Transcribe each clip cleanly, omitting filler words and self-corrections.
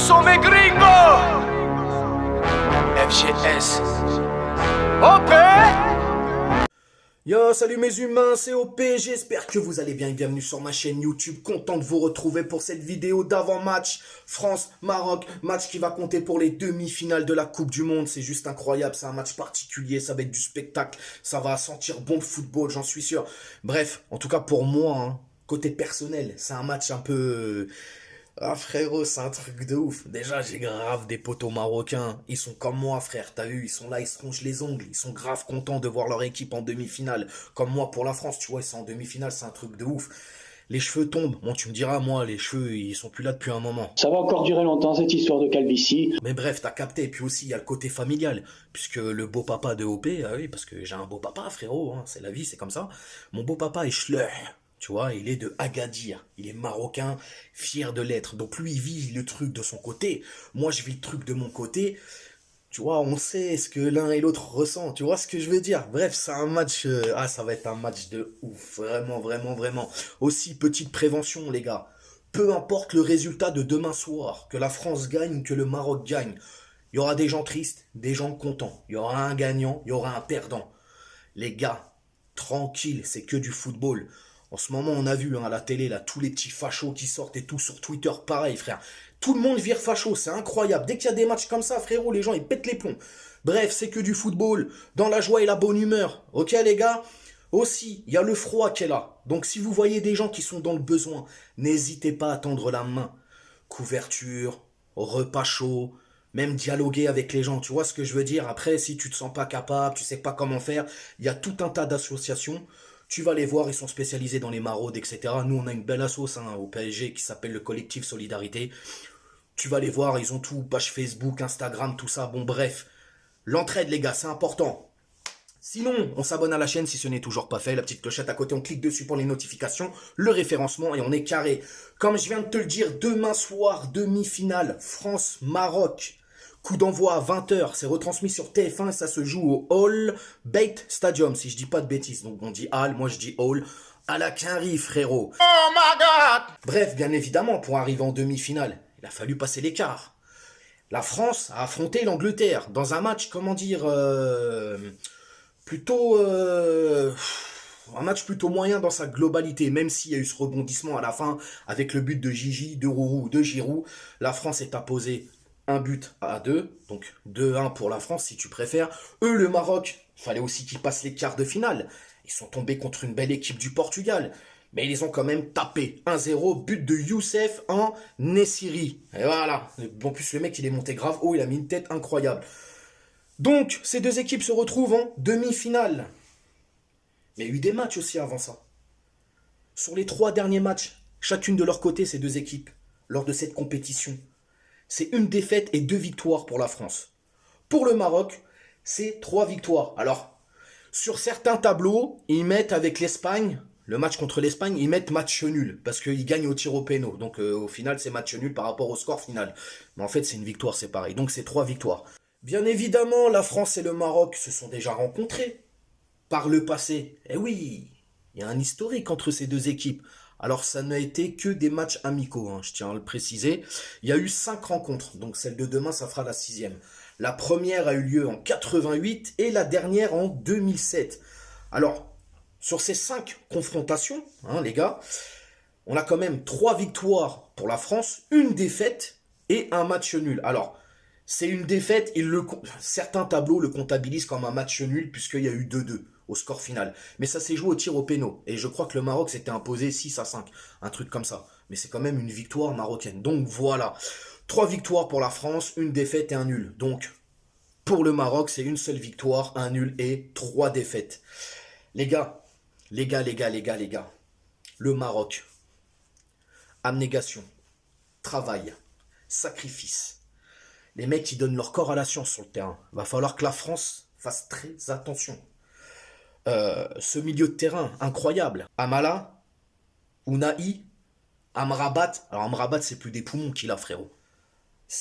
sont mes gringos. FGS. OP. Yo, salut mes humains, c'est OP, j'espère que vous allez bien et bienvenue sur ma chaîne YouTube. Content de vous retrouver pour cette vidéo d'avant-match France-Maroc, match qui va compter pour les demi-finales de la Coupe du Monde. C'est juste incroyable, c'est un match particulier, ça va être du spectacle, ça va sentir bon le football, j'en suis sûr. Bref, en tout cas pour moi, hein, côté personnel, c'est un match un peu... Ah frérot, c'est un truc de ouf. Déjà, j'ai grave des potos marocains. Ils sont comme moi, frère. T'as vu, ils sont là, ils se rongent les ongles. Ils sont grave contents de voir leur équipe en demi-finale. Comme moi pour la France, tu vois, ils sont en demi-finale, c'est un truc de ouf. Les cheveux tombent. Bon, tu me diras, moi, les cheveux, ils sont plus là depuis un moment. Ça va encore durer longtemps, cette histoire de calvitie. Mais bref, t'as capté. Et puis aussi, il y a le côté familial. Puisque le beau papa de OP, ah oui, parce que j'ai un beau papa, frérot, hein, c'est la vie, c'est comme ça. Mon beau papa est Schleur. Tu vois, il est de Agadir, il est marocain, fier de l'être. Donc lui, il vit le truc de son côté. Moi, je vis le truc de mon côté. Tu vois, on sait ce que l'un et l'autre ressent. Tu vois ce que je veux dire? Bref, c'est un match... ça va être un match de ouf. Vraiment, vraiment, vraiment. Aussi, petite prévention, les gars. Peu importe le résultat de demain soir, que la France gagne ou que le Maroc gagne, il y aura des gens tristes, des gens contents. Il y aura un gagnant, il y aura un perdant. Les gars, tranquille, c'est que du football. En ce moment, on a vu à la télé, là, tous les petits fachos qui sortent et tout sur Twitter, pareil, frère. Tout le monde vire facho, c'est incroyable. Dès qu'il y a des matchs comme ça, frérot, les gens, ils pètent les plombs. Bref, c'est que du football, dans la joie et la bonne humeur. Ok, les gars? Aussi, il y a le froid qui est là. Donc, si vous voyez des gens qui sont dans le besoin, n'hésitez pas à tendre la main. Couverture, repas chaud, même dialoguer avec les gens. Tu vois ce que je veux dire? Après, si tu te sens pas capable, tu sais pas comment faire, il y a tout un tas d'associations. Tu vas les voir, ils sont spécialisés dans les maraudes, etc. Nous, on a une belle assoce au PSG qui s'appelle le Collectif Solidarité. Tu vas les voir, ils ont tout, page Facebook, Instagram, tout ça. Bon, bref, l'entraide, les gars, c'est important. Sinon, on s'abonne à la chaîne si ce n'est toujours pas fait. La petite clochette à côté, on clique dessus pour les notifications, le référencement et on est carré. Comme je viens de te le dire, demain soir, demi-finale, France-Maroc. Coup d'envoi à 20h, c'est retransmis sur TF1 et ça se joue au All Bait Stadium, si je dis pas de bêtises. Donc on dit All, moi je dis All. À la quinrie, frérot. Oh my god. Bref, bien évidemment, pour arriver en demi-finale, il a fallu passer l'écart. La France a affronté l'Angleterre dans un match, comment dire, plutôt... un match plutôt moyen dans sa globalité, même s'il y a eu ce rebondissement à la fin avec le but de Gigi, de Rourou, de Giroud. La France est imposée un but à 2, donc 2-1 pour la France si tu préfères. Eux, le Maroc, il fallait aussi qu'ils passent les quarts de finale. Ils sont tombés contre une belle équipe du Portugal. Mais ils les ont quand même tapés. 1-0, but de Youssef en Nessiri. Et voilà. En plus, le mec, il est monté grave haut, il a mis une tête incroyable. Donc, ces deux équipes se retrouvent en demi-finale. Mais il y a eu des matchs aussi avant ça. Sur les 3 derniers matchs, chacune de leur côté, ces deux équipes, lors de cette compétition, c'est 1 défaite et 2 victoires pour la France. Pour le Maroc, c'est 3 victoires. Alors, sur certains tableaux, ils mettent avec l'Espagne, le match contre l'Espagne, ils mettent match nul, parce qu'ils gagnent au tir au péno. Donc au final, c'est match nul par rapport au score final. Mais en fait, c'est une victoire, c'est pareil. Donc c'est 3 victoires. Bien évidemment, la France et le Maroc se sont déjà rencontrés par le passé. Eh oui, il y a un historique entre ces deux équipes. Alors ça n'a été que des matchs amicaux, hein, je tiens à le préciser. Il y a eu 5 rencontres, donc celle de demain, ça fera la 6e. La première a eu lieu en 88 et la dernière en 2007. Alors, sur ces 5 confrontations, hein, les gars, on a quand même 3 victoires pour la France, 1 défaite et un match nul. Alors, c'est une défaite, certains tableaux le comptabilisent comme un match nul puisqu'il y a eu 2-2 au score final. Mais ça s'est joué au tir au péno. Et je crois que le Maroc s'était imposé 6-5. Un truc comme ça. Mais c'est quand même une victoire marocaine. Donc voilà. 3 victoires pour la France, 1 défaite et un nul. Donc, pour le Maroc, c'est 1 seule victoire, 1 nul et 3 défaites. Les gars. Le Maroc. Abnégation. Travail. Sacrifice. Les mecs qui donnent leur corps à la science sur le terrain. Va falloir que la France fasse très attention. Ce milieu de terrain incroyable. Amala, Ounahi, Amrabat. Alors Amrabat, c'est plus des poumons qu'il a, frérot.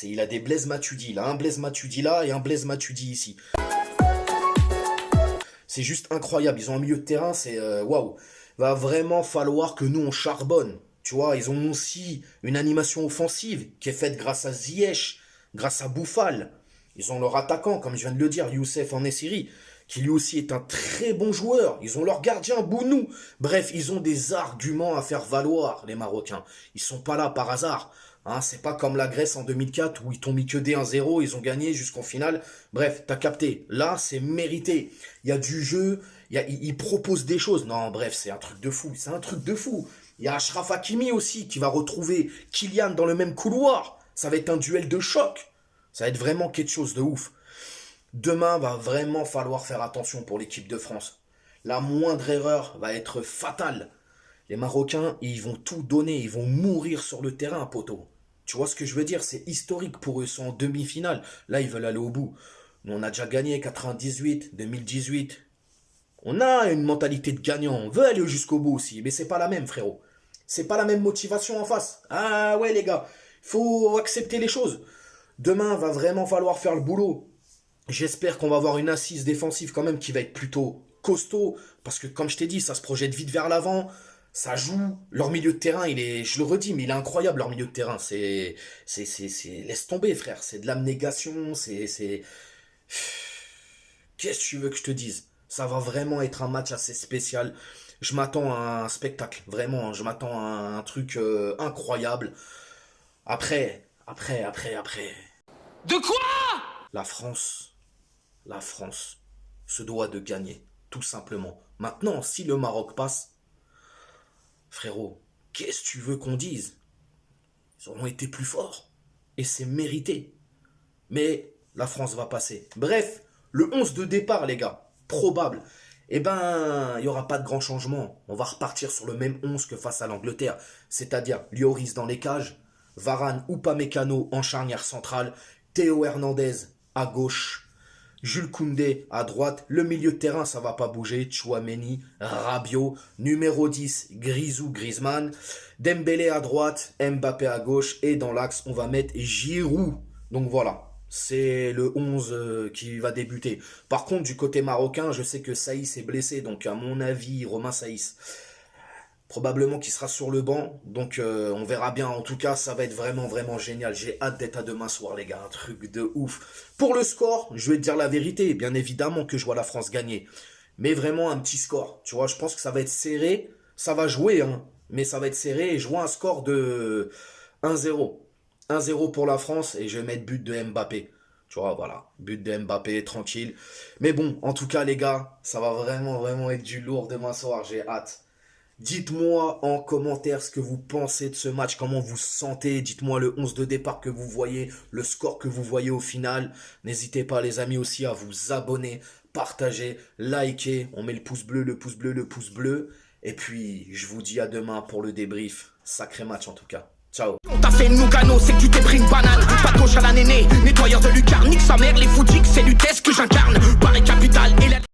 Il a des Blaise Matuidi. Il a un Blaise Matuidi là et un Blaise Matuidi ici. C'est juste incroyable. Ils ont un milieu de terrain, c'est waouh. Va vraiment falloir que nous on charbonne. Tu vois, ils ont aussi une animation offensive qui est faite grâce à Ziyech, grâce à Boufal. Ils ont leur attaquant, comme je viens de le dire, Youssef En-Nesyri, qui lui aussi est un très bon joueur. Ils ont leur gardien, Bounou. Bref, ils ont des arguments à faire valoir, les Marocains. Ils sont pas là par hasard. Hein, c'est pas comme la Grèce en 2004 où ils t'ont mis que des 1-0, ils ont gagné jusqu'en finale. Bref, t'as capté. Là, c'est mérité. Il y a du jeu, ils proposent des choses. Non, bref, c'est un truc de fou. C'est un truc de fou. Il y a Achraf Hakimi aussi qui va retrouver Kylian dans le même couloir. Ça va être un duel de choc. Ça va être vraiment quelque chose de ouf. Demain, va vraiment falloir faire attention pour l'équipe de France. La moindre erreur va être fatale. Les Marocains, ils vont tout donner. Ils vont mourir sur le terrain, poteau. Tu vois ce que je veux dire? C'est historique pour eux. Ils sont en demi-finale. Là, ils veulent aller au bout. Nous, on a déjà gagné 98, 2018. On a une mentalité de gagnant. On veut aller jusqu'au bout aussi. Mais c'est pas la même, frérot. C'est pas la même motivation en face. Ah ouais, les gars. Faut accepter les choses. Demain, va vraiment falloir faire le boulot. J'espère qu'on va avoir une assise défensive quand même qui va être plutôt costaud. Parce que, comme je t'ai dit, ça se projette vite vers l'avant. Ça joue. Leur milieu de terrain, il est, je le redis, mais il est incroyable, leur milieu de terrain. Laisse tomber, frère. C'est de l'abnégation. Qu'est-ce que tu veux que je te dise? Ça va vraiment être un match assez spécial. Je m'attends à un spectacle. Vraiment, je m'attends à un truc incroyable. Après. De quoi? La France se doit de gagner, tout simplement. Maintenant, si le Maroc passe, frérot, qu'est-ce que tu veux qu'on dise? Ils auront été plus forts. Et c'est mérité. Mais la France va passer. Bref, le 11 de départ, les gars, probable. Eh ben, il n'y aura pas de grand changement. On va repartir sur le même 11 que face à l'Angleterre. C'est-à-dire Lloris dans les cages, Varane ou Upamecano en charnière centrale, Théo Hernandez à gauche, Jules Koundé à droite, le milieu de terrain ça va pas bouger, Tchouaméni, Rabiot, numéro 10, Grisou, Griezmann, Dembélé à droite, Mbappé à gauche et dans l'axe on va mettre Giroud. Donc voilà, c'est le 11 qui va débuter. Par contre du côté marocain, je sais que Saïs est blessé, donc à mon avis, Romain Saïs, probablement qu'il sera sur le banc, donc on verra bien. En tout cas, ça va être vraiment, vraiment génial. J'ai hâte d'être à demain soir, les gars, un truc de ouf. Pour le score, je vais te dire la vérité, bien évidemment que je vois la France gagner. Mais vraiment un petit score, tu vois, je pense que ça va être serré, ça va jouer, hein, mais ça va être serré, et je vois un score de 1-0. 1-0 pour la France, et je vais mettre but de Mbappé. Tu vois, voilà, but de Mbappé, tranquille. Mais bon, en tout cas, les gars, ça va vraiment, vraiment être du lourd demain soir, j'ai hâte. Dites-moi en commentaire ce que vous pensez de ce match, comment vous sentez. Dites-moi le 11 de départ que vous voyez, le score que vous voyez au final. N'hésitez pas les amis aussi à vous abonner, partager, liker. On met le pouce bleu, le pouce bleu, le pouce bleu. Et puis je vous dis à demain pour le débrief. Sacré match en tout cas. Ciao. On t'a fait une Nougano, c'est que tu t'es pris une banane. Pas de gauche à la néné, nettoyeur de lucarne, nique sa mère, les foutus.